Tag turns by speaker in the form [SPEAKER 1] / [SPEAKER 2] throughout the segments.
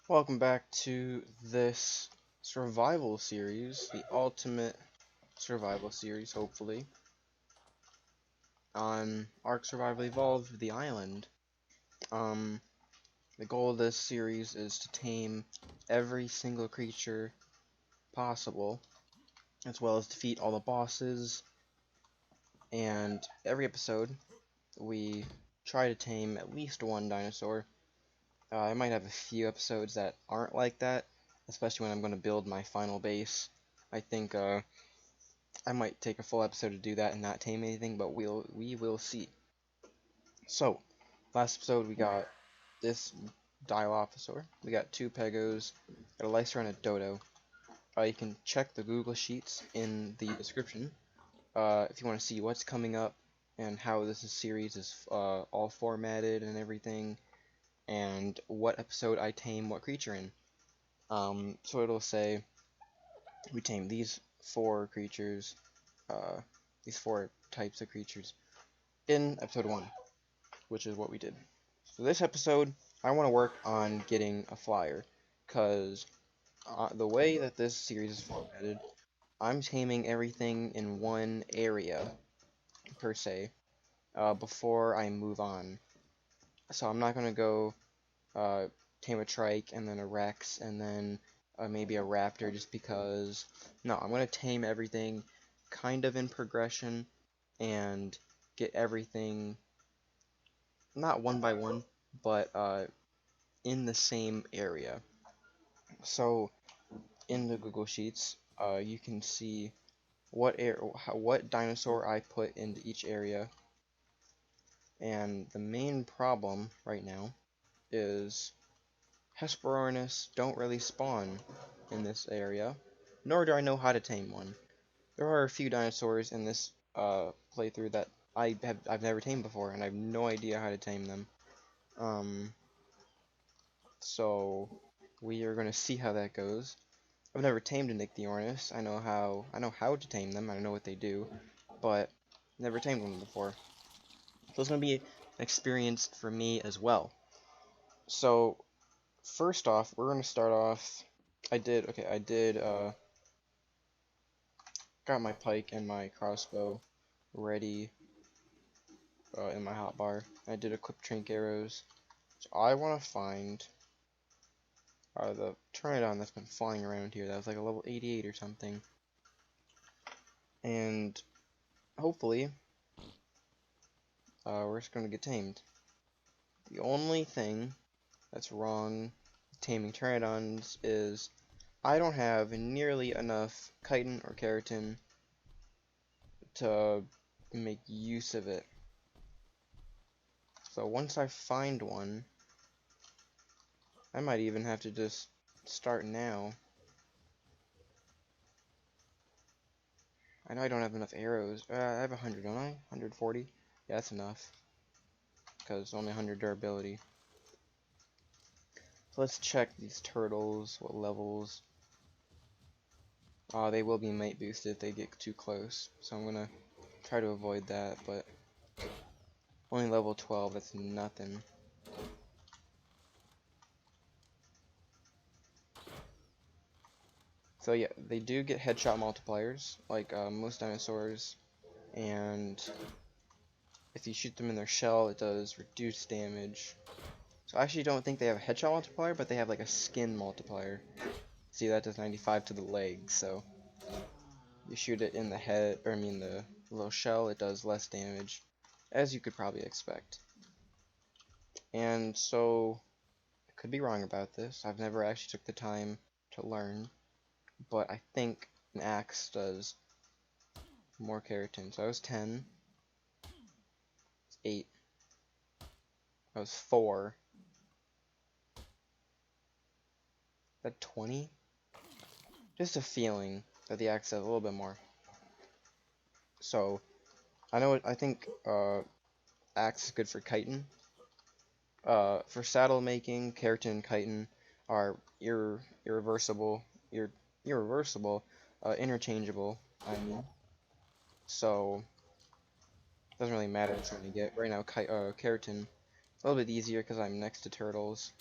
[SPEAKER 1] Welcome back to this survival series, the ultimate survival series, hopefully, on Ark Survival Evolved, the island. Um, the goal of this series is to tame every single creature possible, as well as defeat all the bosses, and every episode we try to tame at least one dinosaur. I might have a few episodes that aren't like that, especially when I'm going to build my final base. I think I might take a full episode to do that and not tame anything, but we will see. So, last episode we got this Dilophosaur, we got two Pegos, got a Lycer and a Dodo. You can check the Google Sheets in the description if you want to see what's coming up and how this series is all formatted and everything, and what episode I tame what creature in. So it'll say we tame these four creatures, uh, these four types of creatures in episode 1, which is what we did. So this episode, I want to work on getting a flyer, because the way that this series is formatted, I'm taming everything in one area, per se, before I move on. So I'm not going to go tame a trike, and then a rex, and then maybe a raptor, just because. No, I'm going to tame everything kind of in progression, and get everything not one by one, but in the same area. So in the Google Sheets, you can see what dinosaur I put into each area, and the main problem right now is Hesperornis don't really spawn in this area, nor do I know how to tame one. There are a few dinosaurs in this playthrough that I've never tamed before, and I have no idea how to tame them. So we are gonna see how that goes. I've never tamed a Nyctiornis. I know how to tame them. I know what they do, but never tamed one before. So it's gonna be an experience for me as well. So first off, we're gonna start off. I did got my pike and my crossbow ready in my hotbar. I did equip trank arrows. So I want to find the Pteranodon that's been flying around here. That was like a level 88 or something. And hopefully, we're just going to get tamed. The only thing that's wrong with taming Pteranodons is I don't have nearly enough chitin or keratin to make use of it. So once I find one, I might even have to just start now. I know I don't have enough arrows. I have 100, don't I? 140? Yeah, that's enough. Because only 100 durability. So let's check these turtles, what levels. They will be mate boosted if they get too close. So I'm gonna try to avoid that, but only level 12, that's nothing. So yeah, they do get headshot multipliers, like most dinosaurs, and if you shoot them in their shell, it does reduced damage. So I actually don't think they have a headshot multiplier, but they have like a skin multiplier. See, that does 95 to the leg, so you shoot it in the head, or I mean the little shell, it does less damage, as you could probably expect. And so, I could be wrong about this. I've never actually took the time to learn, but I think an axe does more keratin. So I was 10, I was 8, I was 4, that 20? Just a feeling that the axe has a little bit more. So, I think axe is good for chitin. For saddle making, keratin and chitin are irreversible, interchangeable, I mean. So, it doesn't really matter which one you get. Right now, keratin, a little bit easier because I'm next to turtles.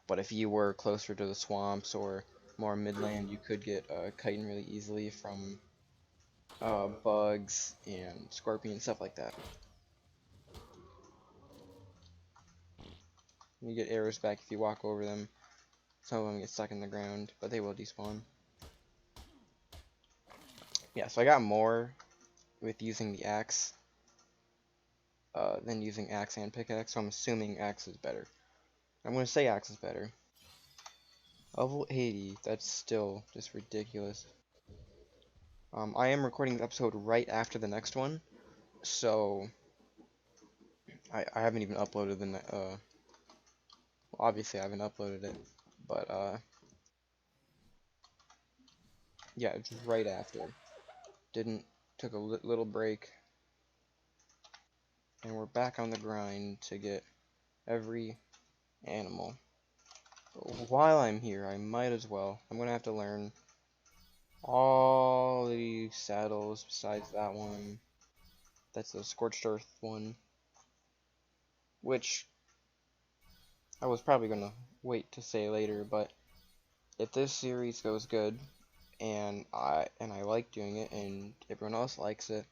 [SPEAKER 1] But if you were closer to the swamps or more midland, you could get chitin really easily from bugs and scorpions, stuff like that. You get arrows back if you walk over them. Some of them get stuck in the ground, but they will despawn. Yeah, so I got more with using the axe than using axe and pickaxe, so I'm assuming axe is better. I'm going to say axe is better. Level 80, that's still just ridiculous. I am recording the episode right after the next one, so I haven't even uploaded the well, obviously I haven't uploaded it, but yeah, it's right after. Didn't took a little break, and we're back on the grind to get every animal. But while I'm here, I might as well. I'm gonna have to learn all the saddles besides that one. That's the scorched earth one, which I was probably gonna wait to say later, but if this series goes good and I like doing it and everyone else likes it,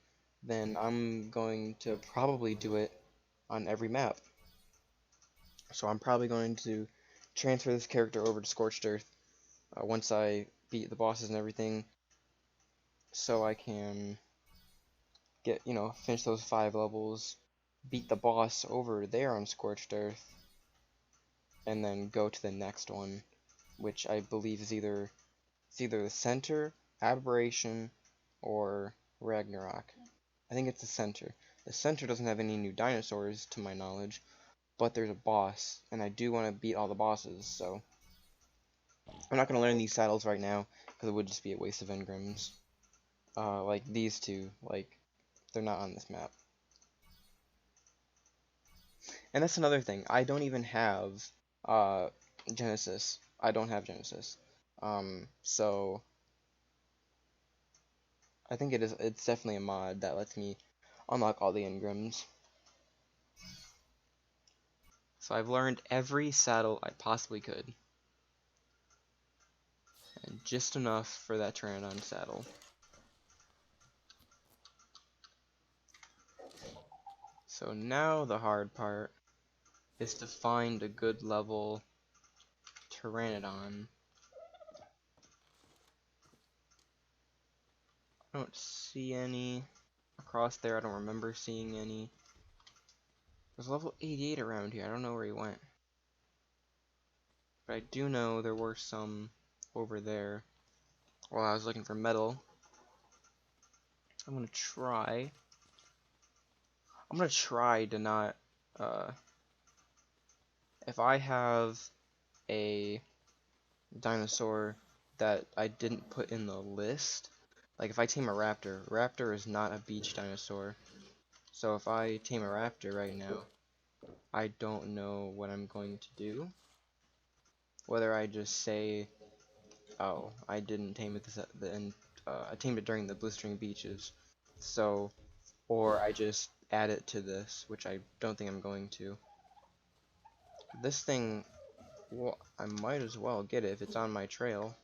[SPEAKER 1] then I'm going to probably do it on every map. So I'm probably going to transfer this character over to Scorched Earth once I beat the bosses and everything, so I can get, finish those 5 levels, beat the boss over there on Scorched Earth, and then go to the next one, which I believe is either the center, aberration, or Ragnarok. I think it's the center. The center doesn't have any new dinosaurs to my knowledge, but there's a boss, and I do want to beat all the bosses, so I'm not going to learn these saddles right now, because it would just be a waste of engrams. Like these two, like, they're not on this map. And that's another thing, I don't even have, Genesis. I don't have Genesis. So I think it's definitely a mod that lets me unlock all the engrams. So I've learned every saddle I possibly could. And just enough for that Pteranodon saddle. So now the hard part is to find a good level Pteranodon. I don't see any across there. I don't remember seeing any. There's level 88 around here. I don't know where he went. But I do know there were some over there while I was looking for metal. I'm gonna try to not, if I have a dinosaur that I didn't put in the list, like if I tame a raptor is not a beach dinosaur, so if I tame a raptor right now, I don't know what I'm going to do. Whether I just say, oh, I didn't tame it I tamed it during the blistering beaches, so, or I just add it to this, which I don't think I'm going to. This thing, well, I might as well get it if it's on my trail.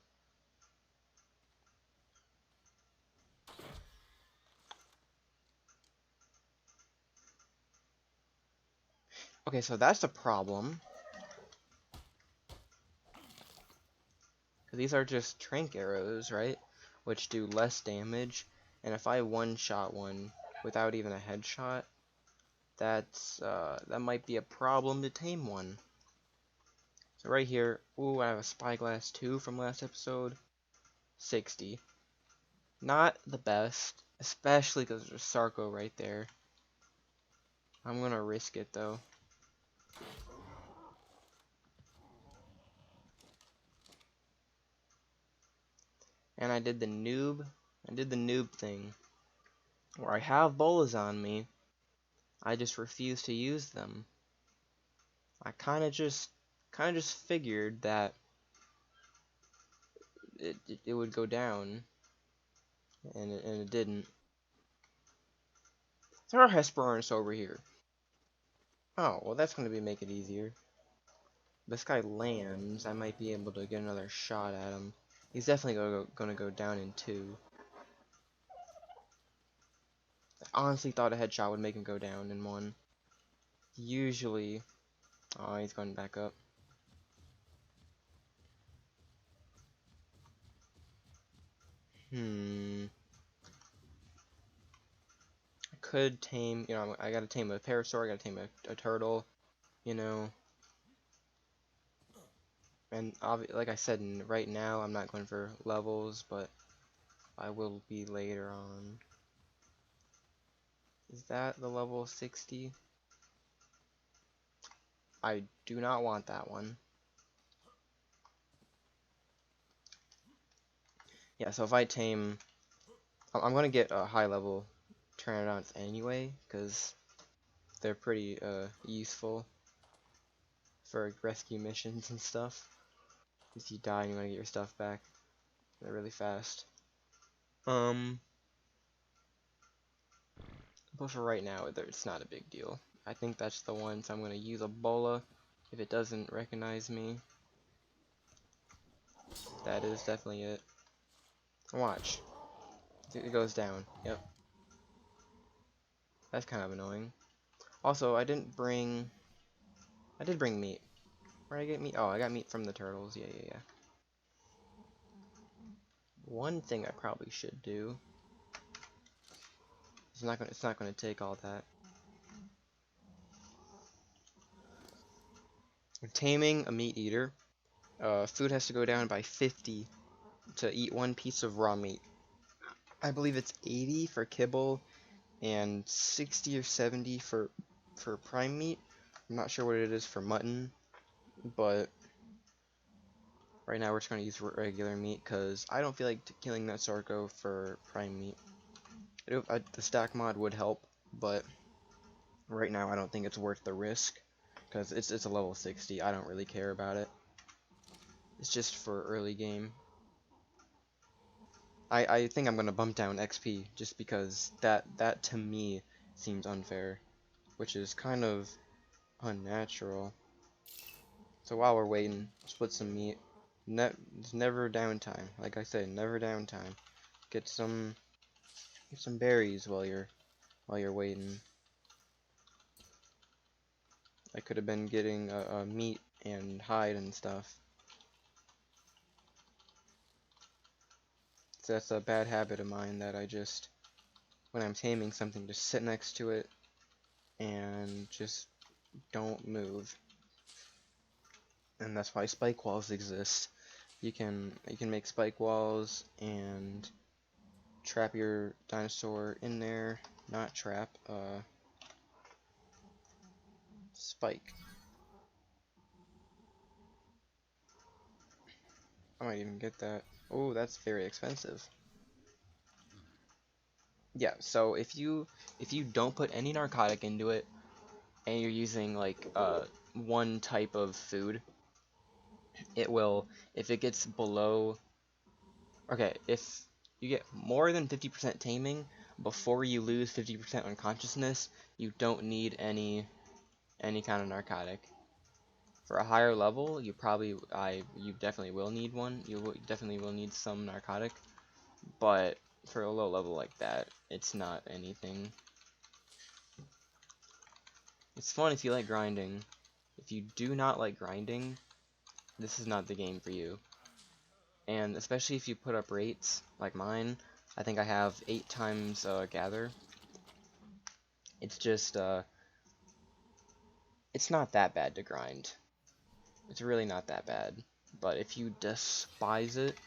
[SPEAKER 1] Okay, so that's a problem. These are just trank arrows, right? Which do less damage. And if I one-shot one without even a headshot, that might be a problem to tame one. So right here, ooh, I have a Spyglass 2 from last episode. 60. Not the best, especially because there's Sarco right there. I'm gonna risk it though. And I did the noob thing, where I have bolas on me, I just refuse to use them. I kind of just figured that it would go down, and it didn't. There are Hesperornis over here. Oh, well that's going to make it easier. this guy lands, I might be able to get another shot at him. He's definitely gonna go down in 2. I honestly thought a headshot would make him go down in 1. Usually, oh, he's going back up. I could tame, you know, I gotta tame a parasaur, I gotta tame a turtle, you know. And like I said, right now I'm not going for levels, but I will be later on. Is that the level 60? I do not want that one. Yeah, so if I tame, I'm gonna get a high level Pteranodons anyway, because they're pretty useful for rescue missions and stuff. If you die and you want to get your stuff back, they're really fast. But for right now, it's not a big deal. I think that's the one, so I'm gonna use Ebola if it doesn't recognize me. That is definitely it. Watch. It goes down. Yep. That's kind of annoying. Also, I did bring meat. Where did I get meat? Oh, I got meat from the turtles. Yeah. One thing I probably should do. It's not gonna take all that. When taming a meat eater, food has to go down by 50 to eat 1 piece of raw meat. I believe it's 80 for kibble and 60 or 70 for prime meat. I'm not sure what it is for mutton, but right now we're just going to use regular meat because I don't feel like killing that Sarco for prime meat. The stack mod would help, but right now I don't think it's worth the risk because it's a level 60. I don't really care about it. It's just for early game. I think I'm gonna bump down XP just because that to me seems unfair, which is kind of unnatural. So while we're waiting, split some meat. It's never downtime. Like I said, never downtime. Get some berries while you're waiting. I could have been getting meat and hide and stuff. So that's a bad habit of mine that I just, when I'm taming something, just sit next to it and just don't move. And that's why spike walls exist. You can make spike walls and trap your dinosaur in there. Not trap, spike. I might even get that. Oh, that's very expensive. Yeah, so if you don't put any narcotic into it and you're using like one type of food, it will, if it gets below, okay, if you get more than 50% taming before you lose 50% unconsciousness, you don't need any kind of narcotic. For a higher level, you definitely will need one. You definitely will need some narcotic, but for a low level like that, it's not anything. It's fun if you like grinding. If you do not like grinding, this is not the game for you. And especially if you put up rates like mine, I think I have 8 times gather. It's just it's not that bad to grind. It's really not that bad. But if you despise it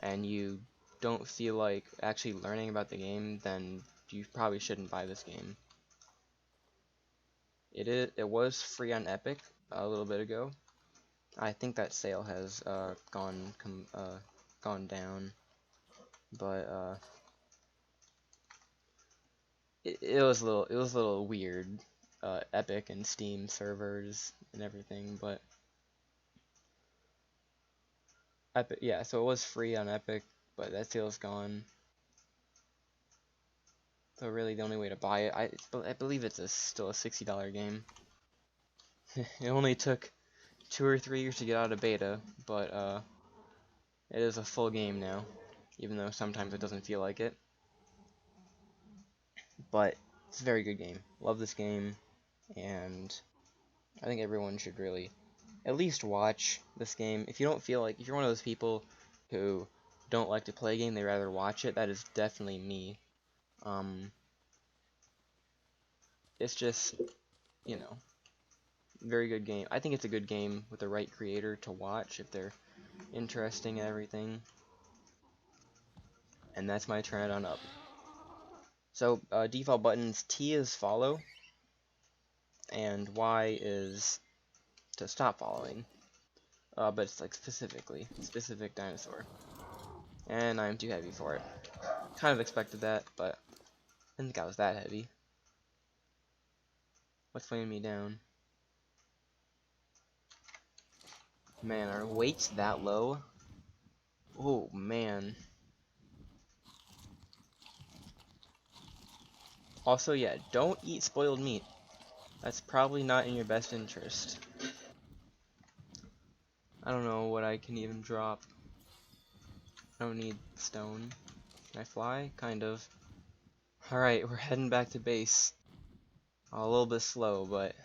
[SPEAKER 1] and you don't feel like actually learning about the game, then you probably shouldn't buy this game. It was free on Epic a little bit ago. I think that sale has gone down, but it was a little weird, Epic and Steam servers and everything, but Epic, yeah, so it was free on Epic, but that sale's gone. So really the only way to buy it, I believe it's still a $60 game. It only took 2 or 3 years to get out of beta, but it is a full game now, even though sometimes it doesn't feel like it. But it's a very good game. Love this game, and I think everyone should really at least watch this game. If you don't feel like, if you're one of those people who don't like to play a game, they rather watch it, that is definitely me. It's just, you know, very good game. I think it's a good game with the right creator to watch if they're interesting and everything. And that's my turn it on up. So default buttons, T is follow, and Y is to stop following. But it's like specific dinosaur. And I'm too heavy for it. Kind of expected that, but I didn't think I was that heavy. What's weighing me down? Man, are weights that low? Oh, man. Also, yeah, don't eat spoiled meat. That's probably not in your best interest. I don't know what I can even drop. I don't need stone. Can I fly? Kind of. Alright, we're heading back to base. A little bit slow, but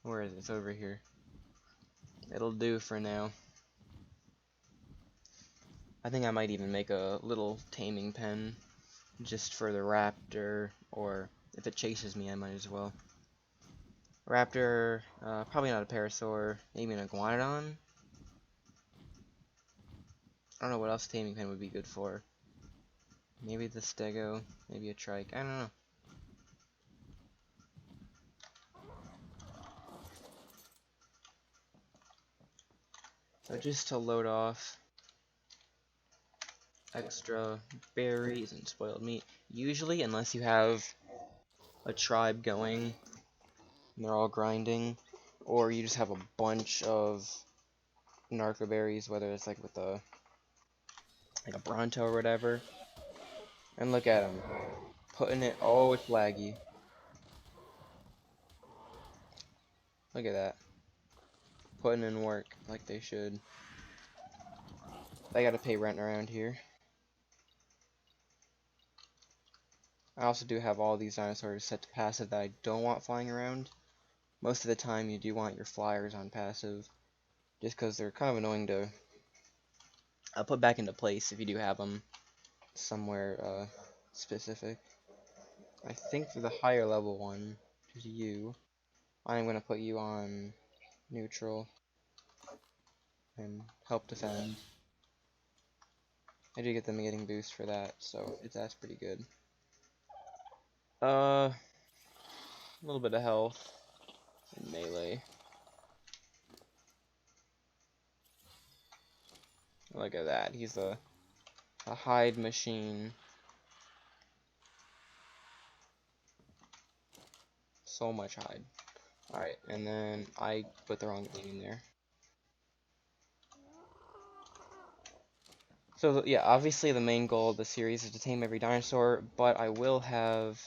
[SPEAKER 1] where is it? It's over here. It'll do for now. I think I might even make a little taming pen just for the raptor, or if it chases me, I might as well. Raptor, probably not a parasaur, maybe an iguanodon. I don't know what else taming pen would be good for. Maybe the stego, maybe a trike, I don't know. So just to load off extra berries and spoiled meat. Usually, unless you have a tribe going and they're all grinding, or you just have a bunch of narco berries, whether it's like with a Bronto or whatever. And look at him putting it. Oh, it's laggy. Look at that. Putting in work like they should. They gotta pay rent around here. I also do have all these dinosaurs set to passive that I don't want flying around. Most of the time you do want your flyers on passive, just because they're kind of annoying to put back into place if you do have them somewhere specific. I think for the higher level one, which is you, I'm going to put you on neutral and help defend. I do get them getting boost for that, so that's pretty good. A little bit of health in melee. Look at that, he's a hide machine. So much hide. Alright, and then I put the wrong thing in there. So yeah, obviously the main goal of the series is to tame every dinosaur, but I will have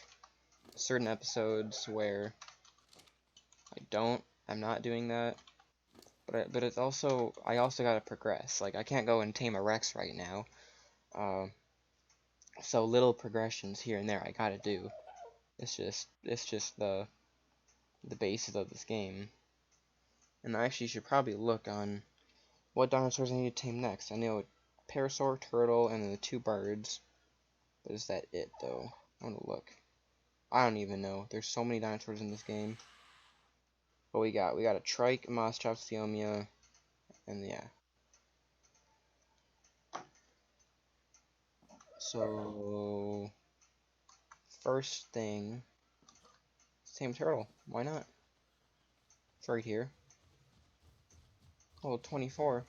[SPEAKER 1] certain episodes where I'm not doing that. But it's also, I also gotta progress. Like, I can't go and tame a Rex right now. So little progressions here and there I gotta do. It's just the basis of this game. And I actually should probably look on what dinosaurs I need to tame next. I know parasaur, turtle, and then the 2 birds. But is that it, though? I wanna look. I don't even know. There's so many dinosaurs in this game. What we got? We got a trike, Moschops, Theomia, and yeah. So first thing, tame turtle. Why not? It's right here. Oh, 24.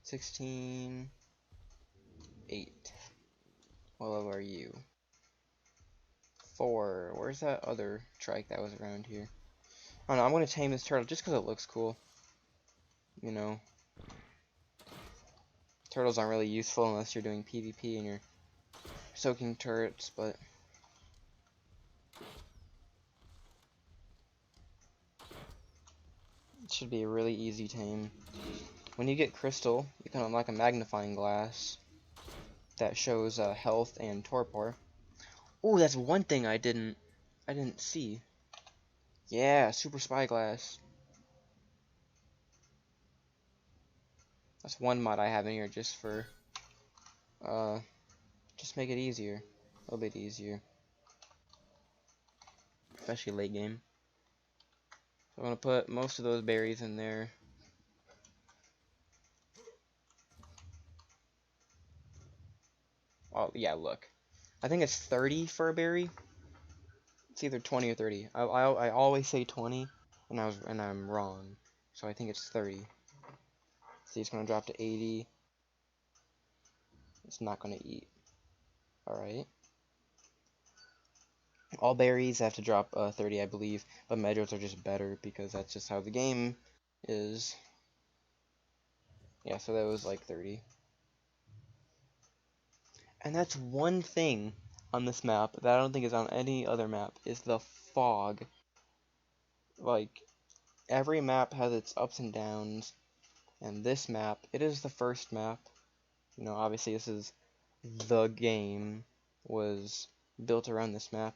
[SPEAKER 1] 16. 8. What level are you? 4. Where's that other trike that was around here? Oh no, I'm gonna tame this turtle just because it looks cool. You know, turtles aren't really useful unless you're doing PvP and you're soaking turrets, but It should be a really easy tame. When you get Crystal, you can unlock a magnifying glass that shows health and torpor. Oh, that's one thing I didn't see. Yeah, super spyglass. That's one mod I have in here just for just make it easier, a little bit easier, especially late game. So I'm gonna put most of those berries in there. Oh yeah, look. I think it's 30 for a berry. It's either 20 or 30. I always say 20, and I'm wrong. So I think it's 30. See, it's gonna drop to 80. It's not gonna eat. All right. All berries have to drop 30, I believe, but meadows are just better because that's just how the game is. Yeah, so that was like 30. And that's one thing on this map that I don't think is on any other map, is the fog. Like, every map has its ups and downs, and this map, it is the first map. You know, obviously this is the game was built around this map.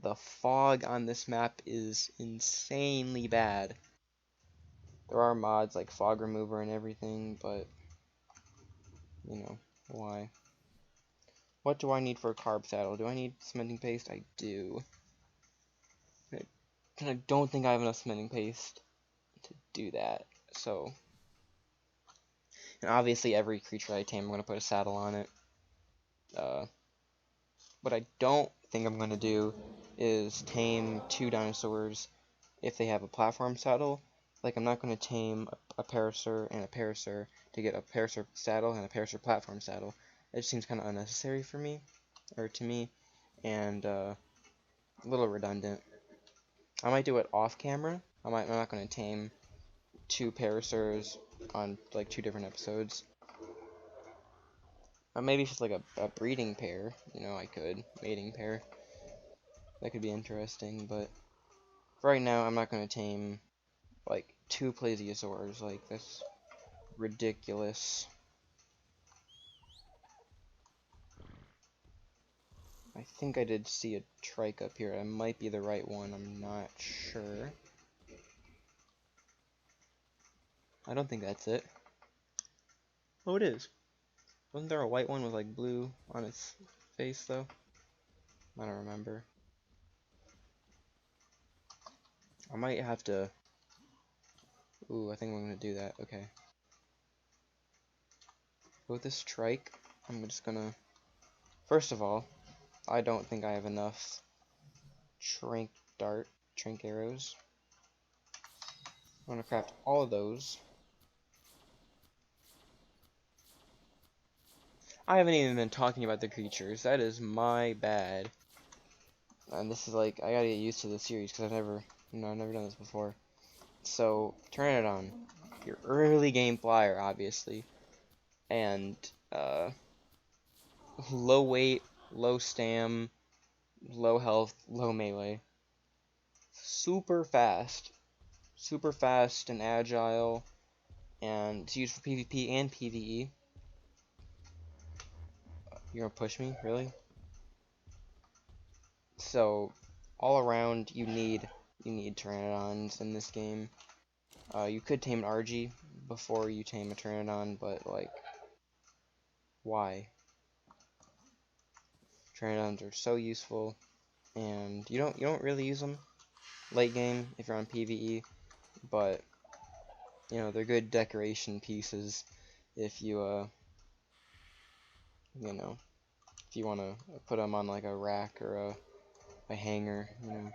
[SPEAKER 1] The fog on this map is insanely bad. There are mods like fog remover and everything, but you know, why? What do I need for a carb saddle? Do I need cementing paste? I do. I don't think I have enough cementing paste to do that. So, and obviously every creature I tame, I'm going to put a saddle on it. What I don't think I'm going to do is tame 2 dinosaurs if they have a platform saddle. Like, I'm not going to tame a Parasaur and a Parasaur to get a Parasaur saddle and a Parasaur platform saddle. It seems kind of unnecessary for me, or to me, and a little redundant. I might do it off camera. I'm not going to tame 2 Parasaurs on like 2 different episodes. Maybe if it's like a breeding pair, you know, I could. Mating pair. That could be interesting, but for right now, I'm not going to tame like 2 plesiosaurs. Like, that's ridiculous. I think I did see a trike up here. It might be the right one. I'm not sure. I don't think that's it. Oh, it is. Wasn't there a white one with like blue on its face though? I don't remember. I might have to... Ooh, I think I'm gonna do that. Okay. With this trike, I'm just gonna... First of all, I don't think I have enough trank arrows. I'm gonna craft all of those. I haven't even been talking about the creatures. That is my bad. And this is like, I gotta get used to the series because I've never done this before. So, Pteranodon, your early game flyer, obviously, and low weight, low stam, low health, low melee. Super fast and agile, and it's used for PvP and PvE. You're gonna push me, really? So, all around, you need Pteranodons in this game. You could tame an Argy before you tame a Pteranodon, but like, why? Pteranodons are so useful, and you don't really use them late game if you're on PvE, but you know, they're good decoration pieces if you you know, if you want to put them on like a rack or a hanger, you know,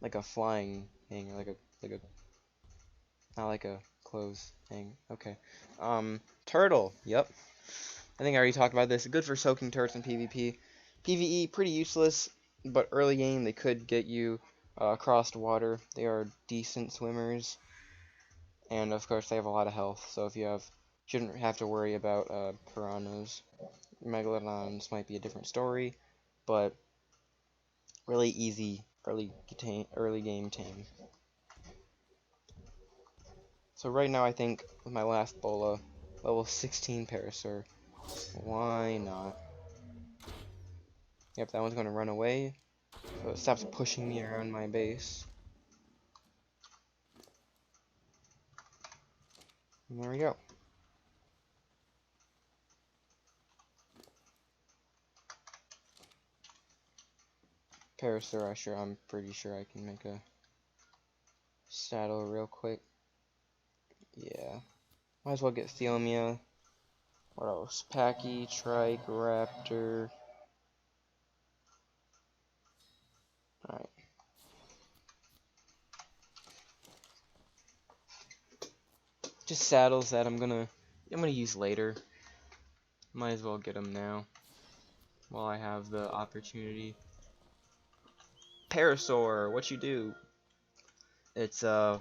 [SPEAKER 1] like a flying hanger, like a not like a clothes hanger. Okay. Turtle. Yep. I think I already talked about this. Good for soaking turrets in PvP. PvE, pretty useless, but early game they could get you across the water. They are decent swimmers, and of course they have a lot of health. So if you shouldn't have to worry about piranhas. Megalodons might be a different story, but really easy early game tame. So right now I think with my last bola, level 16 Parasaur. Why not? Yep, that one's gonna run away. So it stops pushing me around my base. And there we go. Parasaur, I'm pretty sure I can make a saddle real quick. Yeah. Might as well get Theomia. What else? Packy, Trike, Raptor. Alright. Just saddles that I'm gonna use later. Might as well get them now while I have the opportunity. Parasaur, what you do? It's a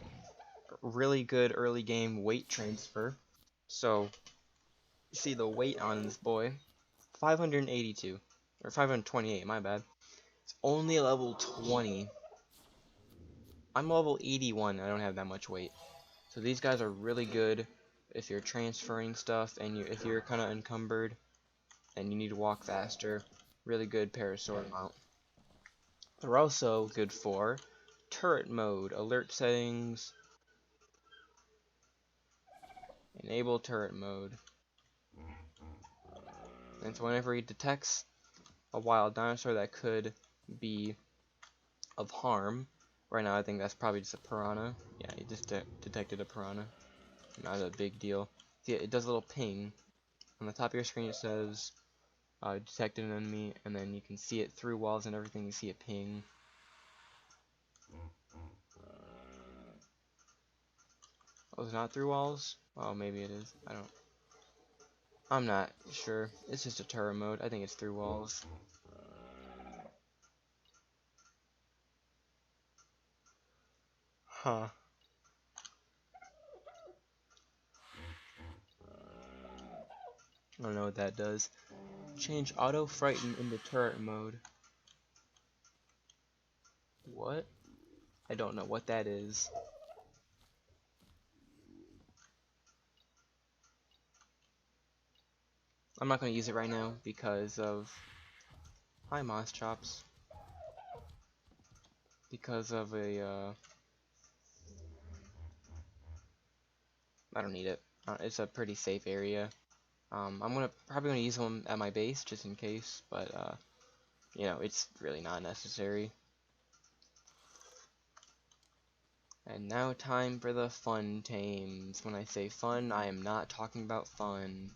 [SPEAKER 1] really good early game weight transfer. So, see the weight on this boy, 582 or 528. My bad. It's only level 20. I'm level 81. I don't have that much weight. So these guys are really good if you're transferring stuff and if you're kind of encumbered and you need to walk faster. Really good Parasaur mount. They're also good for turret mode, alert settings, enable turret mode. And so whenever he detects a wild dinosaur that could be of harm, right now I think that's probably just a piranha. Yeah, he just detected a piranha. Not a big deal. See, it does a little ping. On the top of your screen it says detected an enemy, and then you can see it through walls and everything. You see it ping. Oh, it's not through walls? Oh, maybe it is. I'm not sure. It's just a turret mode. I think it's through walls. Huh. I don't know what that does. Change auto frighten into turret mode. What? I don't know what that is. I'm not going to use it right now because of... Hi, Moss Chops. Because of a, I don't need it. It's a pretty safe area. I'm probably gonna use them at my base just in case, but you know, it's really not necessary. And now time for the fun tames. When I say fun, I am not talking about fun.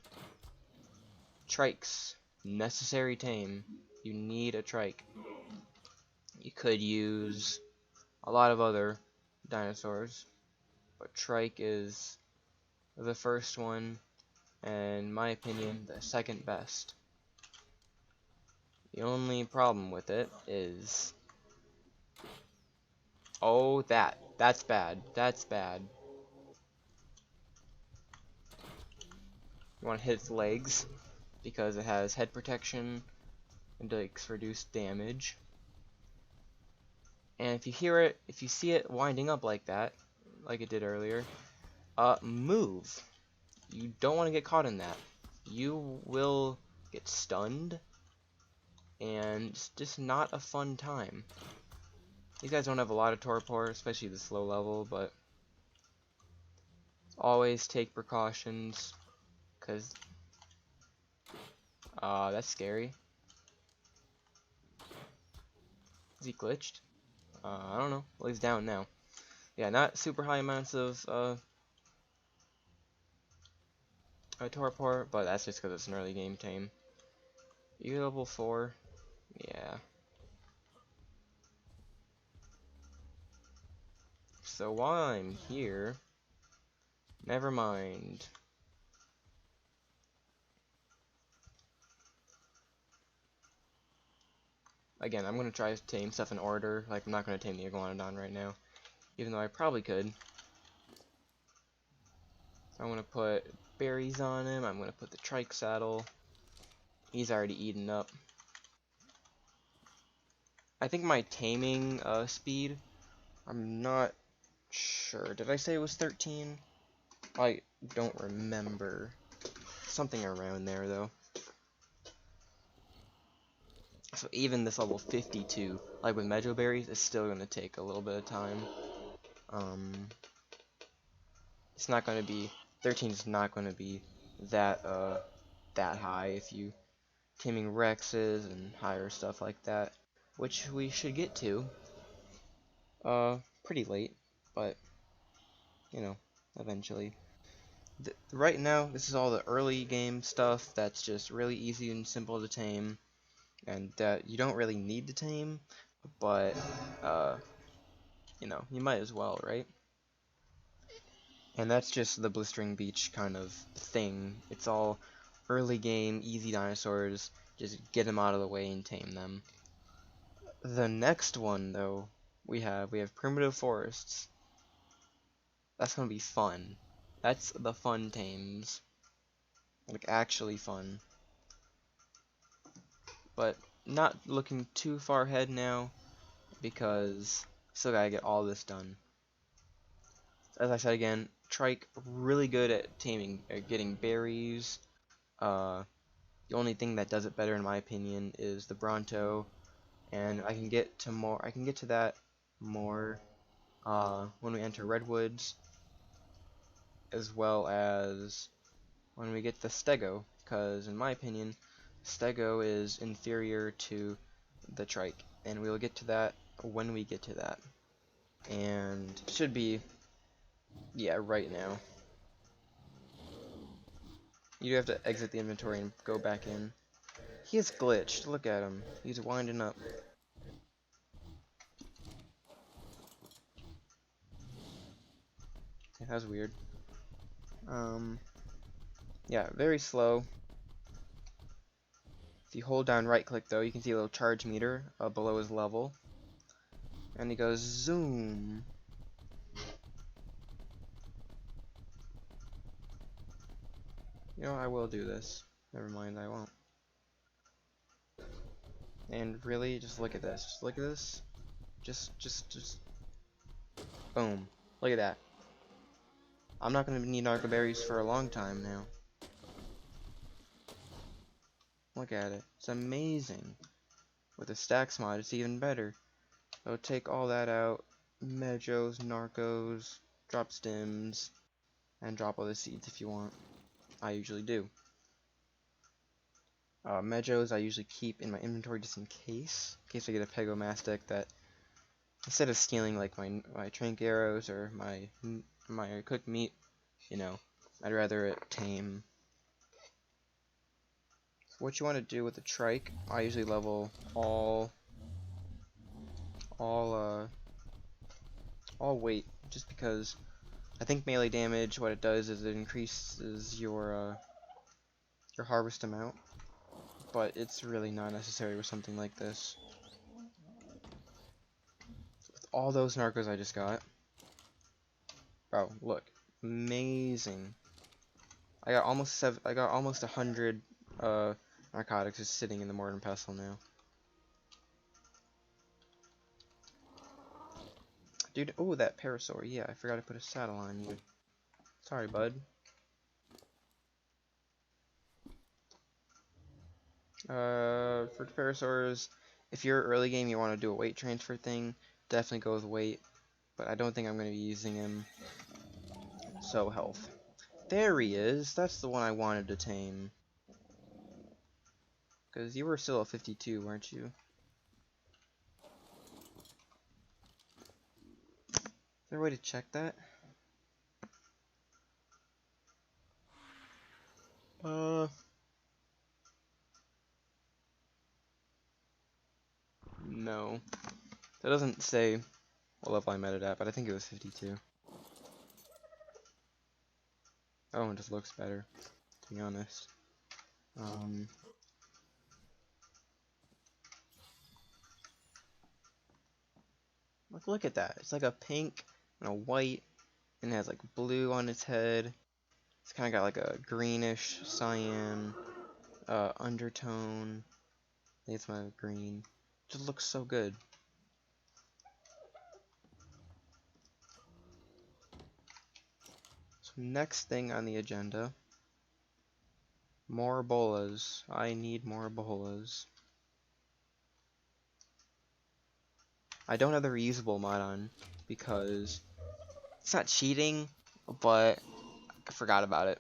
[SPEAKER 1] Trikes, necessary tame. You need a trike. You could use a lot of other dinosaurs, but trike is the first one, and in my opinion, the second best. The only problem with it is, oh, that's bad. That's bad. You want to hit its legs because it has head protection and takes reduced damage. And if you hear it, if you see it winding up like that, like it did earlier, move. You don't want to get caught in that. You will get stunned, and it's just not a fun time. These guys don't have a lot of torpor, especially this low level, but always take precautions, because that's scary. Is he glitched? I don't know. Well, he's down now. Yeah, not super high amounts of torpor, but that's just because it's an early game tame. You're level 4. Yeah. So while I'm here, never mind. Again, I'm gonna try to tame stuff in order. Like, I'm not gonna tame the Iguanodon right now, even though I probably could. So I'm gonna put berries on him. I'm gonna put the trike saddle. He's already eaten up. I think my taming speed, I'm not sure. Did I say it was 13? I don't remember. Something around there, though. So even this level 52, like with Medjo Berries, is still going to take a little bit of time. It's not going to be, 13 is not going to be that, that high if you taming Rexes and higher stuff like that, which we should get to, pretty late, but, you know, eventually. Right now, this is all the early game stuff that's just really easy and simple to tame, and that you don't really need to tame, but, you know, you might as well, right? And that's just the Blistering Beach kind of thing. It's all early game, easy dinosaurs, just get them out of the way and tame them. The next one, though, we have Primitive Forests. That's gonna be fun. That's the fun tames. Like, actually fun. But not looking too far ahead now, because still gotta get all this done. As I said again, Trike really good at taming, getting berries. The only thing that does it better, in my opinion, is the Bronto, and I can get to more. I can get to that more when we enter Redwoods, as well as when we get the Stego, because in my opinion, Stego is inferior to the Trike, and we'll get to that when we get to that. And should be, yeah, right now. You have to exit the inventory and go back in. He is glitched. Look at him. He's winding up. Okay, that was weird. Yeah, very slow. If you hold down right click though, you can see a little charge meter below his level. And he goes zoom. You know, I will do this. Never mind, I won't. And really, just look at this. Just look at this. Just. Boom. Look at that. I'm not going to need narco berries for a long time now. Look at it. It's amazing. With the stacks mod, it's even better. So take all that out. Medjos, narcos, drop stems, and drop all the seeds if you want. I usually do. Medjos I usually keep in my inventory just in case I get a Pegomastic that, instead of stealing like my trank arrows or my cooked meat, you know, I'd rather it tame. So what you want to do with the trike, I usually level all weight, just because I think melee damage, what it does is it increases your harvest amount, but it's really not necessary with something like this. With all those narcos I just got, bro, look, amazing. I got almost 100 narcotics just sitting in the mortar and pestle now. Dude, oh, that parasaur, yeah, I forgot to put a saddle on you. Sorry, bud. For the parasaurs, if you're early game, you want to do a weight transfer thing, definitely go with weight, but I don't think I'm going to be using him. So, health. There he is, that's the one I wanted to tame. Because you were still at 52, weren't you? Is there a way to check that? No. That doesn't say what level I met it at, but I think it was 52. Oh, it just looks better, to be honest. Look at that. It's like a pink and a white, and it has like blue on its head. It's kind of got like a greenish cyan undertone. I think it's my green. It just looks so good. So next thing on the agenda, more bolas. I need more bolas. I don't have the reusable mod on because it's not cheating, but I forgot about it.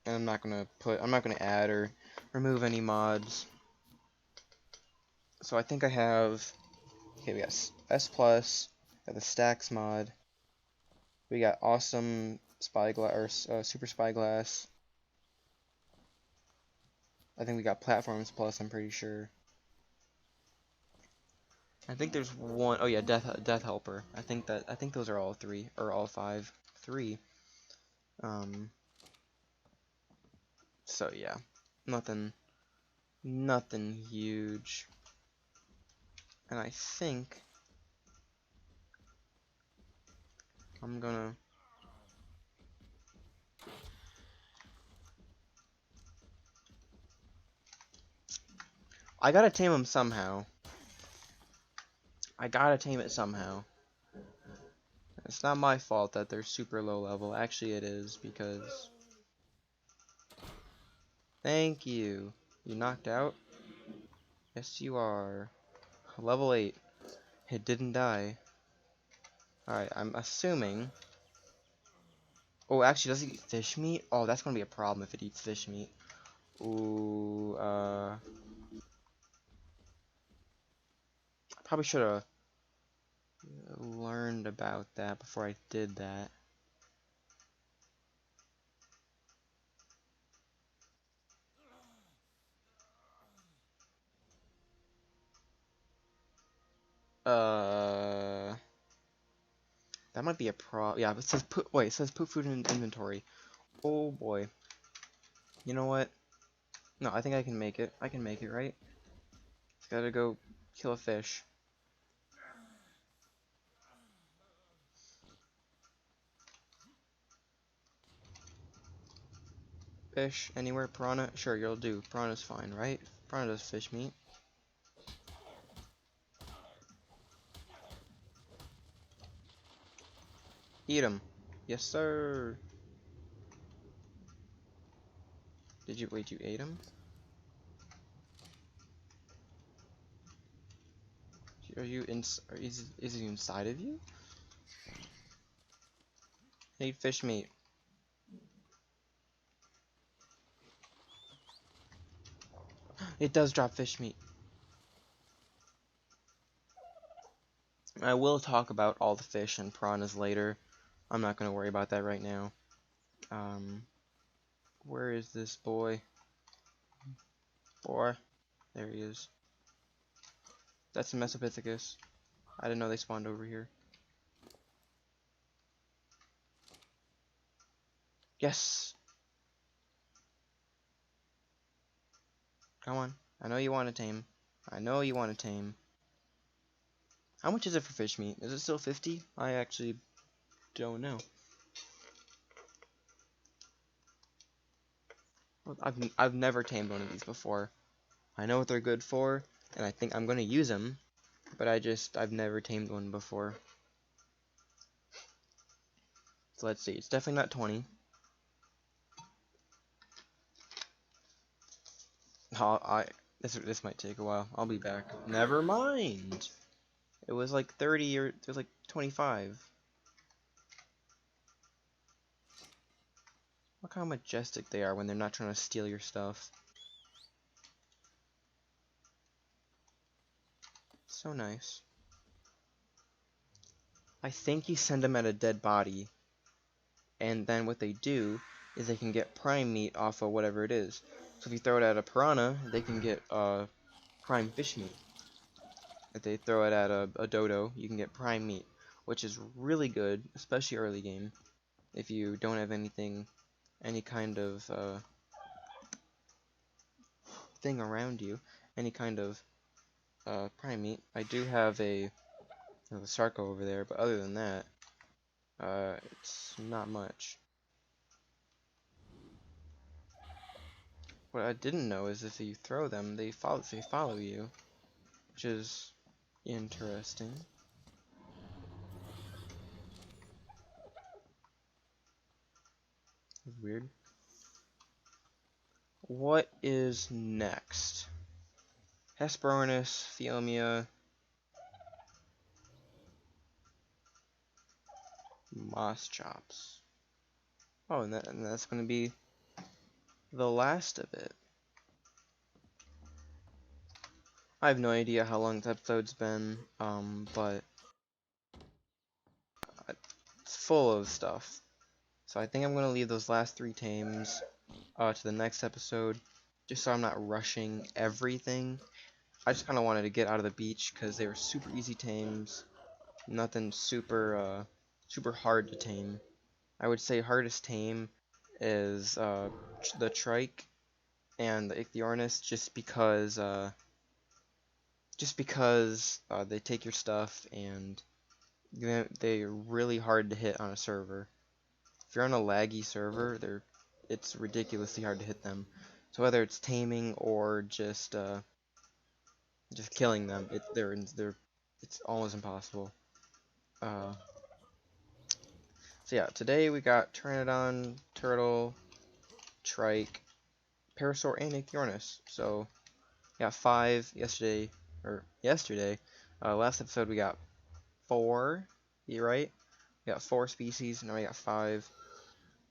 [SPEAKER 1] And I'm not gonna add or remove any mods. So I think I have, okay, we got S plus, got the stacks mod, we got awesome spyglass or super spyglass. I think we got platforms plus. I'm pretty sure. I think there's one, oh yeah, death helper. I think those are all three or all five. Three. So yeah, nothing huge. And I think I'm gonna. I gotta tame them somehow. I gotta tame it somehow. It's not my fault that they're super low level. Actually, it is because. Thank you. You knocked out? Yes, you are. Level 8. It didn't die. Alright, I'm assuming. Oh, actually, does it eat fish meat? Oh, that's gonna be a problem if it eats fish meat. Ooh, probably should have learned about that before I did that. Uh, that might be a yeah, it says it says put food in inventory. Oh boy. You know what? No, I think I can make it. I can make it, right? Gotta go kill a fish. Fish, anywhere, piranha? Sure, you'll do. Piranha's fine, right? Piranha does fish meat. Eat 'em. Yes, sir. Wait, you ate him? Are you is he inside of you? I need fish meat. It does drop fish meat. I will talk about all the fish and piranhas later. I'm not gonna worry about that right now. Where is this boy? Boy, there he is. That's a Mesopithecus. I didn't know they spawned over here. Yes! Come on. I know you want to tame. I know you want to tame. How much is it for fish meat? Is it still 50? I actually don't know. I've never tamed one of these before. I know what they're good for, and I think I'm gonna use them, but I've never tamed one before. So let's see. It's definitely not 20. This might take a while. I'll be back. Never mind. It was like 30 or it was like 25. Look how majestic they are when they're not trying to steal your stuff. So nice. I think you send them at a dead body, and then what they do is they can get prime meat off of whatever it is. So if you throw it at a piranha, they can get prime fish meat. If they throw it at a dodo, you can get prime meat, which is really good, especially early game. If you don't have any kind of thing around you, any kind of prime meat. I do have a Sarco over there, but other than that, it's not much. What I didn't know is if you throw them, they follow you, which is interesting. weird. What is next? Hesperornis, Theomia, Moss Chops. Oh, and that's going to be the last of it. I have no idea how long this episode's been, but it's full of stuff. So I think I'm going to leave those last 3 tames to the next episode, just so I'm not rushing everything. I just kind of wanted to get out of the beach because they were super easy tames. Nothing super super hard to tame. I would say hardest tame is the trike and the Ichthyornis, just because they take your stuff and they're really hard to hit on a server. If you're on a laggy server, it's ridiculously hard to hit them. So whether it's taming or just killing them, it's almost impossible. So yeah, today we got Pteranodon, Turtle, Trike, Parasaur, and Ichthyornis. So got 5 yesterday. Last episode we got 4. You right? We got 4 species. Now we got 5.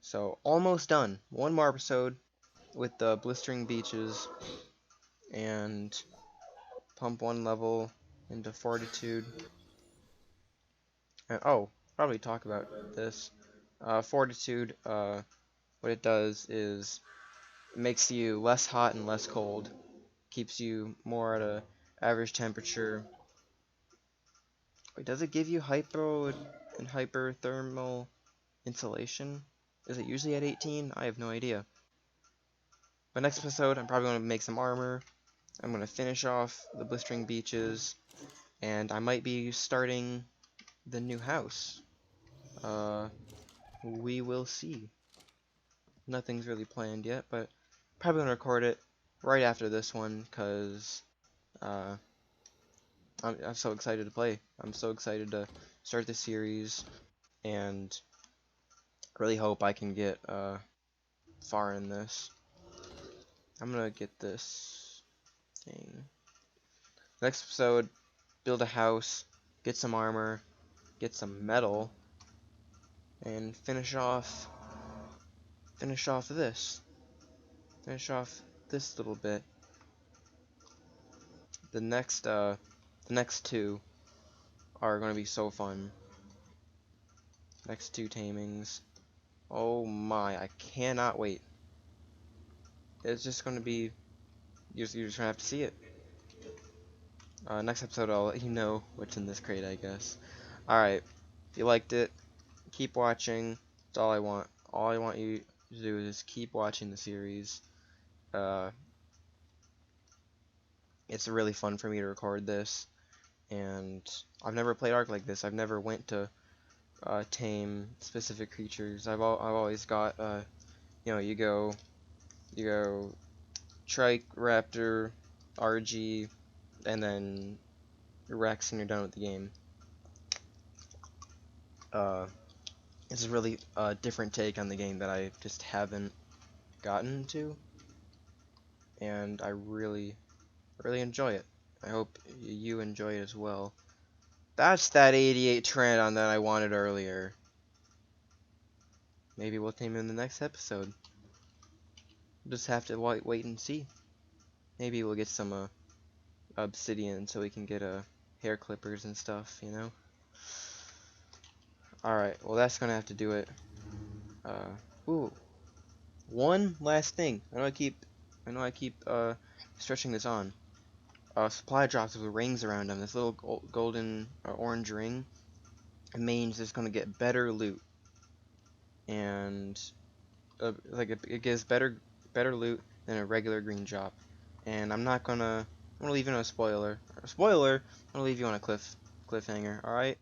[SPEAKER 1] So almost done. One more episode with the blistering beaches and pump 1 level into Fortitude. And, probably talk about this. Fortitude. What it does is it makes you less hot and less cold. Keeps you more at a average temperature. Wait, does it give you hypo and hyperthermal insulation? Is it usually at 18? I have no idea. But next episode, I'm probably going to make some armor. I'm going to finish off the blistering beaches. And I might be starting the new house. We will see. Nothing's really planned yet, but probably going to record it right after this one, because I'm so excited to play. I'm so excited to start the series, and really hope I can get far in this. I'm gonna get this thing. Next episode, build a house, get some armor, get some metal, and finish off this. Finish off this little bit. The next 2 are gonna be so fun. Next 2 tamings. Oh my, I cannot wait. It's just gonna be, you're just gonna have to see it. Next episode I'll let you know what's in this crate, I guess. Alright, if you liked it, keep watching. That's all I want. All I want you to do is keep watching the series. It's really fun for me to record this, and I've never played Ark like this. I've never went to tame specific creatures. I've always got you go Trike, Raptor, RG, and then Rex, and you're done with the game. It's a really different take on the game that I just haven't gotten to, and I really enjoy it. I hope you enjoy it as well. That's that 88 Pteranodon that I wanted earlier. Maybe we'll tame him in the next episode. We'll just have to wait and see. Maybe we'll get some obsidian so we can get hair clippers and stuff, you know? Alright, well that's gonna have to do it. Ooh. One last thing. I know I keep stretching this on. Supply drops with rings around them. This little golden or orange ring. It means it's gonna get better loot. And it gives better loot than a regular green drop. And I'm gonna leave you on a spoiler. I'm gonna leave you on a cliffhanger, alright?